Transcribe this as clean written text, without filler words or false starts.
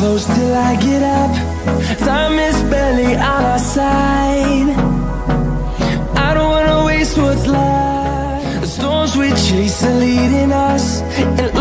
close till I get up. Time is barely on our side. I don't wanna waste what's left. The storms we chase are leading us, and